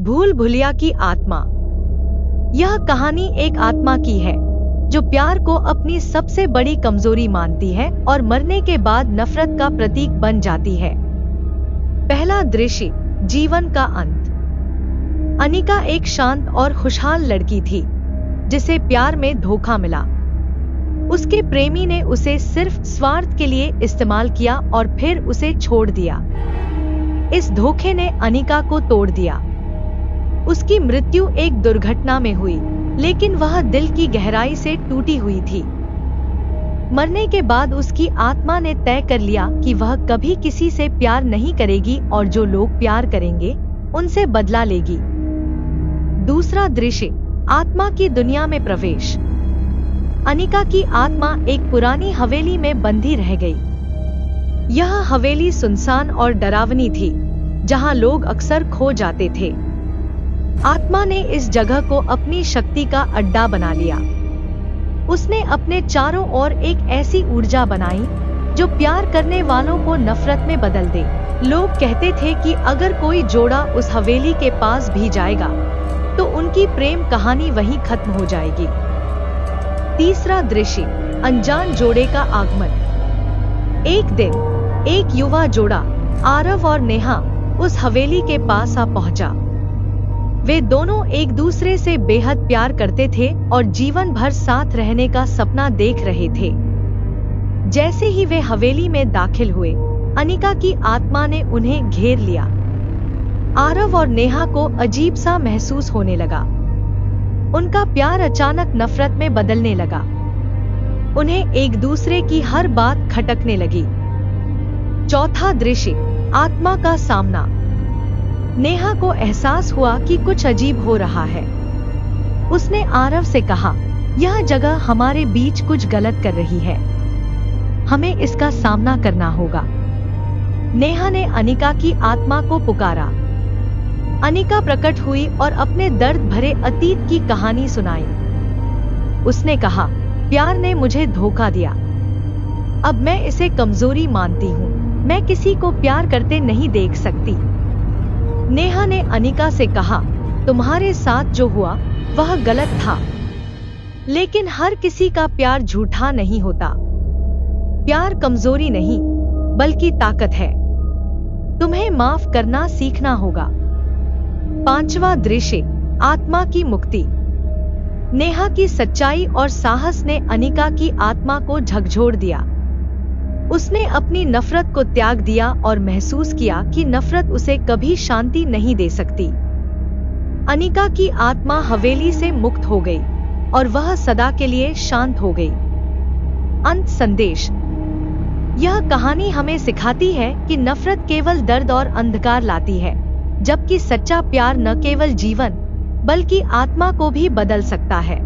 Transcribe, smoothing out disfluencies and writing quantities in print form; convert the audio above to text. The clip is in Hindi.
भूल भुलैया की आत्मा। यह कहानी एक आत्मा की है जो प्यार को अपनी सबसे बड़ी कमजोरी मानती है और मरने के बाद नफरत का प्रतीक बन जाती है। पहला दृश्य, जीवन का अंत। अनिका एक शांत और खुशहाल लड़की थी जिसे प्यार में धोखा मिला। उसके प्रेमी ने उसे सिर्फ स्वार्थ के लिए इस्तेमाल किया और फिर उसे छोड़ दिया। इस धोखे ने अनिका को तोड़ दिया। उसकी मृत्यु एक दुर्घटना में हुई, लेकिन वह दिल की गहराई से टूटी हुई थी। मरने के बाद उसकी आत्मा ने तय कर लिया कि वह कभी किसी से प्यार नहीं करेगी और जो लोग प्यार करेंगे उनसे बदला लेगी। दूसरा दृश्य, आत्मा की दुनिया में प्रवेश। अनिका की आत्मा एक पुरानी हवेली में बंधी रह गई। यह हवेली सुनसान और डरावनी थी, जहां लोग अक्सर खो जाते थे। आत्मा ने इस जगह को अपनी शक्ति का अड्डा बना लिया। उसने अपने चारों ओर एक ऐसी ऊर्जा बनाई जो प्यार करने वालों को नफरत में बदल दे। लोग कहते थे कि अगर कोई जोड़ा उस हवेली के पास भी जाएगा तो उनकी प्रेम कहानी वहीं खत्म हो जाएगी। तीसरा दृश्य, अनजान जोड़े का आगमन। एक दिन एक युवा जोड़ा आरव और नेहा उस हवेली के पास आ पहुंचा। वे दोनों एक दूसरे से बेहद प्यार करते थे और जीवन भर साथ रहने का सपना देख रहे थे। जैसे ही वे हवेली में दाखिल हुए, अनिका की आत्मा ने उन्हें घेर लिया। आरव और नेहा को अजीब सा महसूस होने लगा। उनका प्यार अचानक नफरत में बदलने लगा। उन्हें एक दूसरे की हर बात खटकने लगी। चौथा दृश्य, आत्मा का सामना। नेहा को एहसास हुआ कि कुछ अजीब हो रहा है। उसने आरव से कहा, यह जगह हमारे बीच कुछ गलत कर रही है। हमें इसका सामना करना होगा। नेहा ने अनिका की आत्मा को पुकारा। अनिका प्रकट हुई और अपने दर्द भरे अतीत की कहानी सुनाई। उसने कहा, प्यार ने मुझे धोखा दिया। अब मैं इसे कमजोरी मानती हूँ। मैं किसी को प्यार करते नहीं देख सकती। नेहा ने अनिका से कहा, तुम्हारे साथ जो हुआ वह गलत था, लेकिन हर किसी का प्यार झूठा नहीं होता। प्यार कमजोरी नहीं, बल्कि ताकत है। तुम्हें माफ करना सीखना होगा। पांचवा दृश्य, आत्मा की मुक्ति। नेहा की सच्चाई और साहस ने अनिका की आत्मा को झकझोर दिया। उसने अपनी नफरत को त्याग दिया और महसूस किया कि नफरत उसे कभी शांति नहीं दे सकती। अनिका की आत्मा हवेली से मुक्त हो गई और वह सदा के लिए शांत हो गई। अंत संदेश। यह कहानी हमें सिखाती है कि नफरत केवल दर्द और अंधकार लाती है, जबकि सच्चा प्यार न केवल जीवन बल्कि आत्मा को भी बदल सकता है।